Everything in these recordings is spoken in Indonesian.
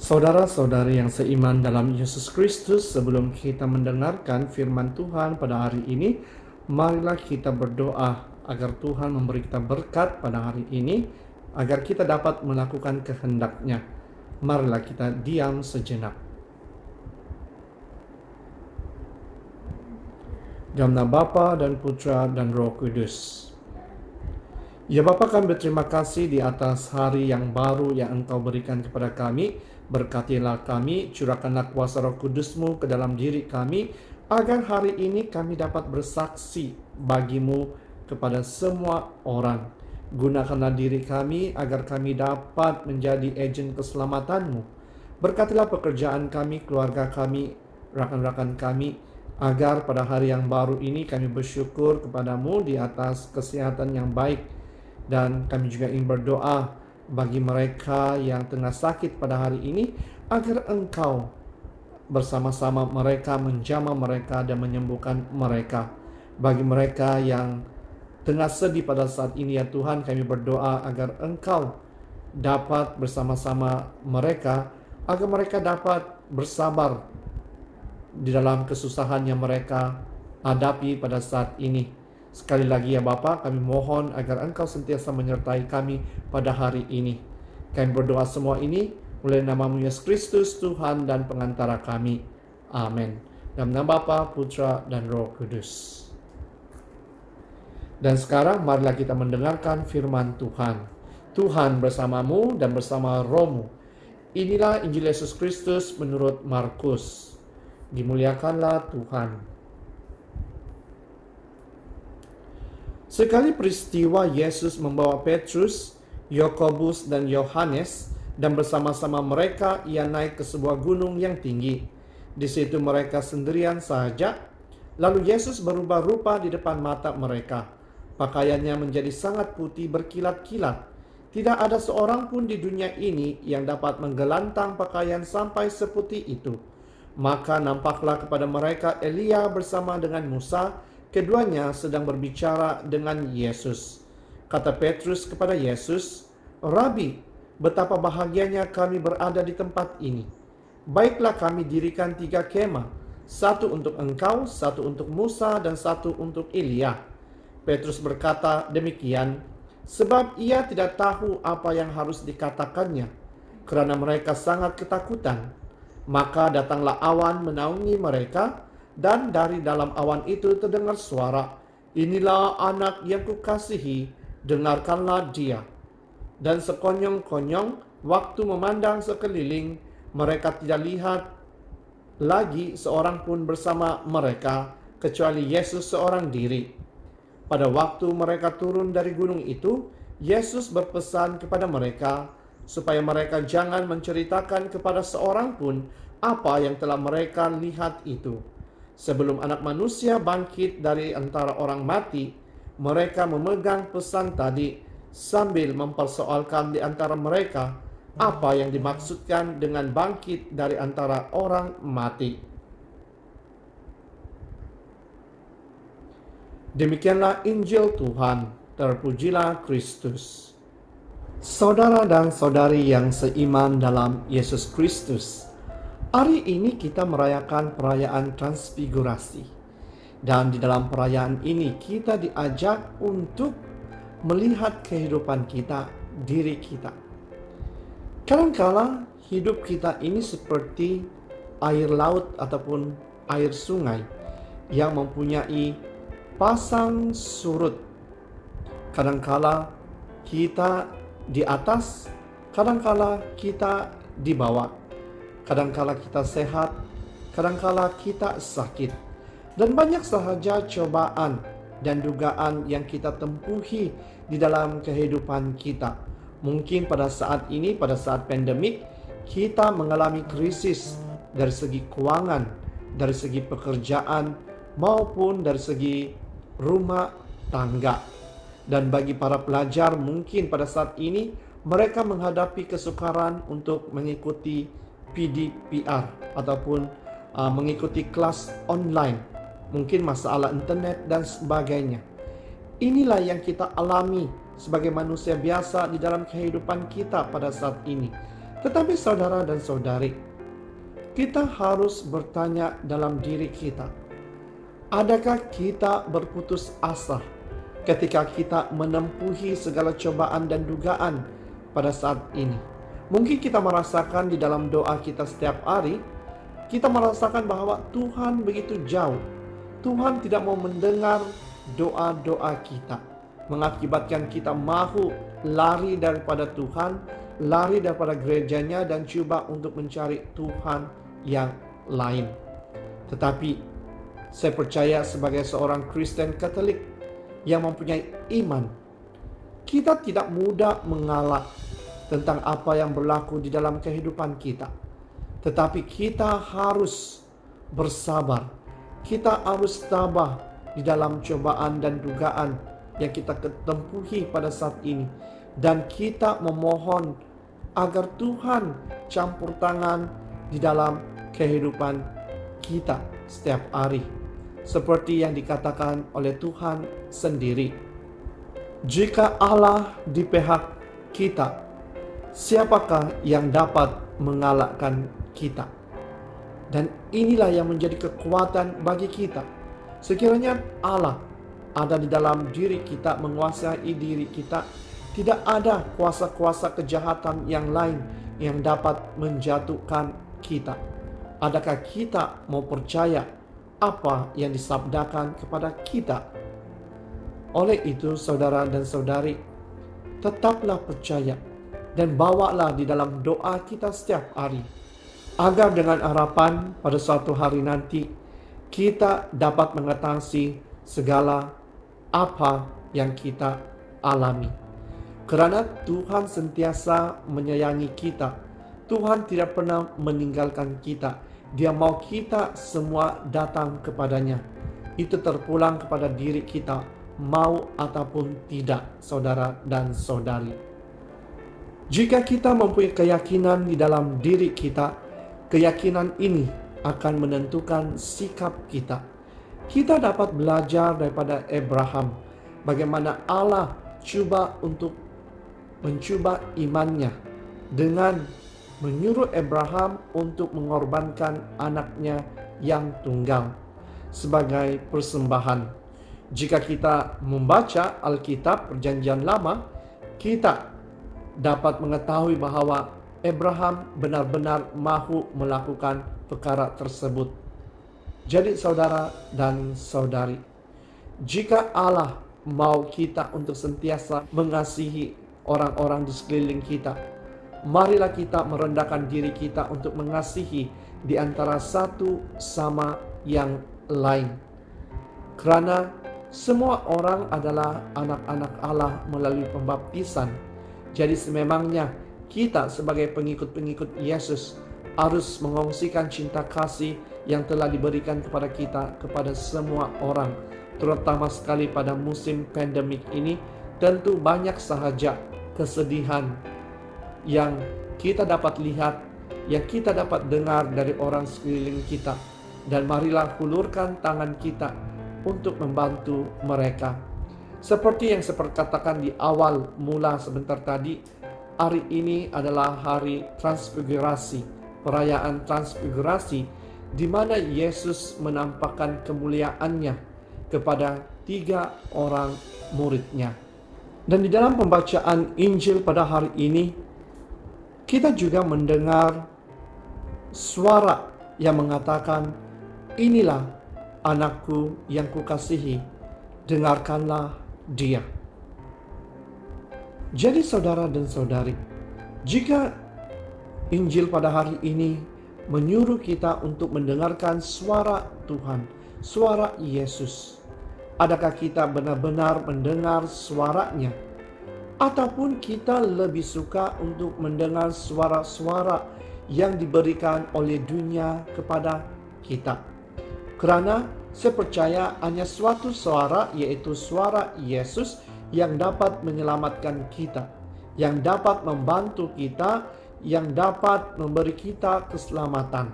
Saudara-saudari yang seiman dalam Yesus Kristus, sebelum kita mendengarkan firman Tuhan pada hari ini, marilah kita berdoa agar Tuhan memberi kita berkat pada hari ini, agar kita dapat melakukan kehendak-Nya. Marilah kita diam sejenak. Dalam nama Bapa dan Putra dan Roh Kudus. Ya Bapa, kami berterima kasih di atas hari yang baru yang Engkau berikan kepada kami. Berkatilah kami, curahkanlah kuasa Roh Kudus-Mu ke dalam diri kami, agar hari ini kami dapat bersaksi bagi-Mu kepada semua orang. Gunakanlah diri kami agar kami dapat menjadi agen keselamatan-Mu. Berkatilah pekerjaan kami, keluarga kami, rakan-rakan kami, agar pada hari yang baru ini kami bersyukur kepada-Mu di atas kesehatan yang baik. Dan kami juga ingin berdoa bagi mereka yang tengah sakit pada hari ini, agar Engkau bersama-sama mereka menjamah mereka dan menyembuhkan mereka. Bagi mereka yang tengah sedih pada saat ini, ya Tuhan, kami berdoa agar Engkau dapat bersama-sama mereka, agar mereka dapat bersabar di dalam kesusahan yang mereka hadapi pada saat ini. Sekali lagi ya Bapa, kami mohon agar Engkau sentiasa menyertai kami pada hari ini. Kami berdoa semua ini oleh nama-Mu Yesus Kristus, Tuhan dan pengantara kami. Amin. Dalam nama Bapa, Putra dan Roh Kudus. Dan sekarang marilah kita mendengarkan firman Tuhan. Tuhan bersamamu dan bersama Roh-Mu. Inilah Injil Yesus Kristus menurut Markus. Dimuliakanlah Tuhan. Sekali peristiwa Yesus membawa Petrus, Yakobus dan Yohanes, dan bersama-sama mereka ia naik ke sebuah gunung yang tinggi. Di situ mereka sendirian saja. Lalu Yesus berubah rupa di depan mata mereka. Pakaiannya menjadi sangat putih berkilat-kilat. Tidak ada seorang pun di dunia ini yang dapat menggelantang pakaian sampai seputih itu. Maka nampaklah kepada mereka Elia bersama dengan Musa. Keduanya sedang berbicara dengan Yesus. Kata Petrus kepada Yesus, "Rabi, betapa bahagianya kami berada di tempat ini. Baiklah kami dirikan 3 kemah, satu untuk Engkau, satu untuk Musa, dan satu untuk Elia." Petrus berkata demikian, sebab ia tidak tahu apa yang harus dikatakannya, karena mereka sangat ketakutan. Maka datanglah awan menaungi mereka, dan dari dalam awan itu terdengar suara, "Inilah anak yang kukasihi, dengarkanlah dia." Dan sekonyong-konyong waktu memandang sekeliling, mereka tidak lihat lagi seorang pun bersama mereka, kecuali Yesus seorang diri. Pada waktu mereka turun dari gunung itu, Yesus berpesan kepada mereka, supaya mereka jangan menceritakan kepada seorang pun apa yang telah mereka lihat itu. Sebelum Anak Manusia bangkit dari antara orang mati, mereka memegang pesan tadi sambil mempersoalkan di antara mereka apa yang dimaksudkan dengan bangkit dari antara orang mati. Demikianlah Injil Tuhan. Terpujilah Kristus. Saudara dan saudari yang seiman dalam Yesus Kristus, hari ini kita merayakan perayaan transfigurasi. Dan di dalam perayaan ini kita diajak untuk melihat kehidupan kita, diri kita. Kadangkala hidup kita ini seperti air laut ataupun air sungai yang mempunyai pasang surut. Kadangkala kita di atas, kadangkala kita di bawah. Kadangkala kita sehat, kadangkala kita sakit. Dan banyak sahaja cobaan dan dugaan yang kita tempuhi di dalam kehidupan kita. Mungkin pada saat ini, pada saat pandemik, kita mengalami krisis dari segi keuangan, dari segi pekerjaan, maupun dari segi rumah tangga. Dan bagi para pelajar mungkin pada saat ini, mereka menghadapi kesukaran untuk mengikuti PDPR ataupun mengikuti kelas online, mungkin masalah internet dan sebagainya. Inilah yang kita alami sebagai manusia biasa di dalam kehidupan kita pada saat ini. Tetapi saudara dan saudari, kita harus bertanya dalam diri kita, adakah kita berputus asa ketika kita menempuhi segala cobaan dan dugaan pada saat ini? Mungkin kita merasakan di dalam doa kita setiap hari, kita merasakan bahwa Tuhan begitu jauh. Tuhan tidak mau mendengar doa-doa kita, mengakibatkan kita mahu lari daripada Tuhan, lari daripada gerejanya, dan coba untuk mencari Tuhan yang lain. Tetapi saya percaya sebagai seorang Kristen Katolik yang mempunyai iman, kita tidak mudah mengalah tentang apa yang berlaku di dalam kehidupan kita. Tetapi kita harus bersabar, kita harus tabah di dalam cobaan dan dugaan yang kita tempuhi pada saat ini. Dan kita memohon agar Tuhan campur tangan di dalam kehidupan kita setiap hari. Seperti yang dikatakan oleh Tuhan sendiri, jika Allah di pihak kita, siapakah yang dapat mengalahkan kita? Dan inilah yang menjadi kekuatan bagi kita. Sekiranya Allah ada di dalam diri kita, menguasai diri kita, tidak ada kuasa-kuasa kejahatan yang lain yang dapat menjatuhkan kita. Adakah kita mau percaya apa yang disabdakan kepada kita? Oleh itu, saudara dan saudari, tetaplah percaya dan bawalah di dalam doa kita setiap hari, agar dengan harapan pada suatu hari nanti kita dapat mengatasi segala apa yang kita alami. Karena Tuhan sentiasa menyayangi kita. Tuhan tidak pernah meninggalkan kita. Dia mau kita semua datang kepadanya. Itu terpulang kepada diri kita, mau ataupun tidak, saudara dan saudari. Jika kita mempunyai keyakinan di dalam diri kita, keyakinan ini akan menentukan sikap kita. Kita dapat belajar daripada Abraham, bagaimana Allah mencoba imannya dengan menyuruh Abraham untuk mengorbankan anaknya yang tunggal sebagai persembahan. Jika kita membaca Alkitab Perjanjian Lama, kita dapat mengetahui bahwa Abraham benar-benar mahu melakukan perkara tersebut. Jadi saudara dan saudari, jika Allah mau kita untuk sentiasa mengasihi orang-orang di sekeliling kita, marilah kita merendahkan diri kita untuk mengasihi di antara satu sama yang lain. Karena semua orang adalah anak-anak Allah melalui pembaptisan. Jadi sememangnya kita sebagai pengikut-pengikut Yesus harus mengongsikan cinta kasih yang telah diberikan kepada kita kepada semua orang. Terutama sekali pada musim pandemik ini, tentu banyak sahaja kesedihan yang kita dapat lihat, yang kita dapat dengar dari orang sekeliling kita. Dan marilah hulurkan tangan kita untuk membantu mereka. Seperti yang saya katakan di awal mula sebentar tadi, hari ini adalah hari transfigurasi, perayaan transfigurasi, di mana Yesus menampakkan kemuliaannya kepada 3 orang muridnya. Dan di dalam pembacaan Injil pada hari ini, kita juga mendengar suara yang mengatakan, "Inilah anakku yang kukasihi, dengarkanlah dia." Jadi saudara dan saudari, jika Injil pada hari ini menyuruh kita untuk mendengarkan suara Tuhan, suara Yesus, adakah kita benar-benar mendengar suaranya? Ataupun kita lebih suka untuk mendengar suara-suara yang diberikan oleh dunia kepada kita? Karena saya percaya hanya suatu suara, yaitu suara Yesus, yang dapat menyelamatkan kita, yang dapat membantu kita, yang dapat memberi kita keselamatan.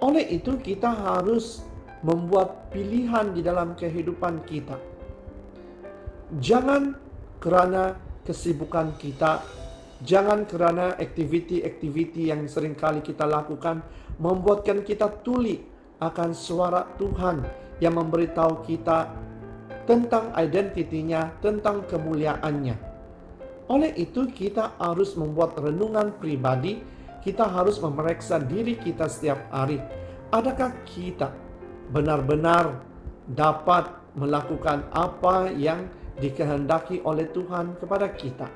Oleh itu kita harus membuat pilihan di dalam kehidupan kita. Jangan karena kesibukan kita, Jangan kerana aktiviti-aktiviti yang seringkali kita lakukan membuatkan kita tuli akan suara Tuhan yang memberitahu kita tentang identitinya, tentang kemuliaannya. Oleh itu kita harus membuat renungan pribadi, kita harus memeriksa diri kita setiap hari. Adakah kita benar-benar dapat melakukan apa yang dikehendaki oleh Tuhan kepada kita?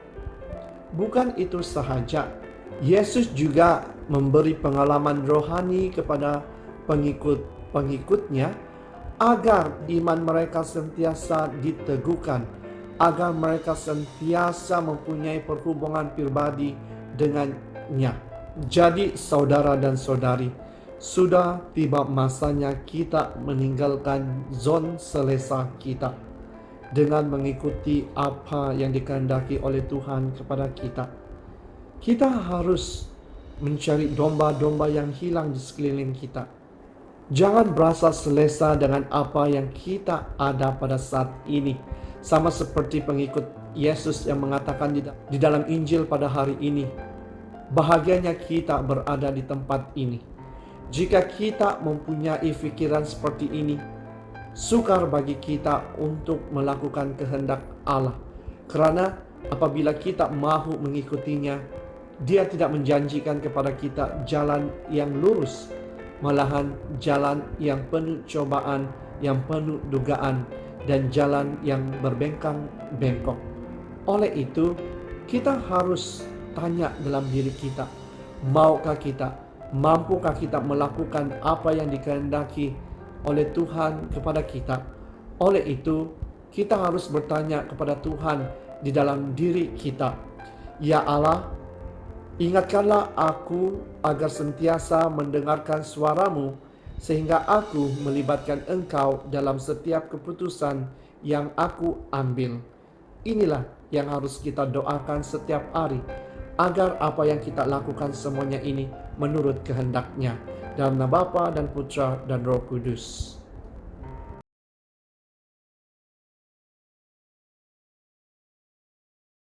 Bukan itu sahaja, Yesus juga memberi pengalaman rohani kepada pengikut-pengikutnya agar iman mereka sentiasa diteguhkan, agar mereka sentiasa mempunyai perhubungan pribadi dengannya. Jadi saudara dan saudari, sudah tiba masanya kita meninggalkan zon selesa kita dengan mengikuti apa yang dikehendaki oleh Tuhan kepada kita. Kita harus mencari domba-domba yang hilang di sekeliling kita. Jangan berasa selesa dengan apa yang kita ada pada saat ini. Sama seperti pengikut Yesus yang mengatakan di dalam Injil pada hari ini, bahagianya kita berada di tempat ini. Jika kita mempunyai pikiran seperti ini, sukar bagi kita untuk melakukan kehendak Allah. Karena apabila kita mahu mengikutinya, Dia tidak menjanjikan kepada kita jalan yang lurus, malahan jalan yang penuh cobaan, yang penuh dugaan, dan jalan yang berbengkang-bengkok. Oleh itu, kita harus tanya dalam diri kita, mampukah kita melakukan apa yang dikehendaki oleh Tuhan kepada kita? Oleh itu, kita harus bertanya kepada Tuhan di dalam diri kita, "Ya Allah, ingatkanlah aku agar sentiasa mendengarkan suara-Mu, sehingga aku melibatkan Engkau dalam setiap keputusan yang aku ambil." Inilah yang harus kita doakan setiap hari, agar apa yang kita lakukan semuanya ini menurut kehendak-Nya. Dalam nama Bapa dan Putra dan Roh Kudus.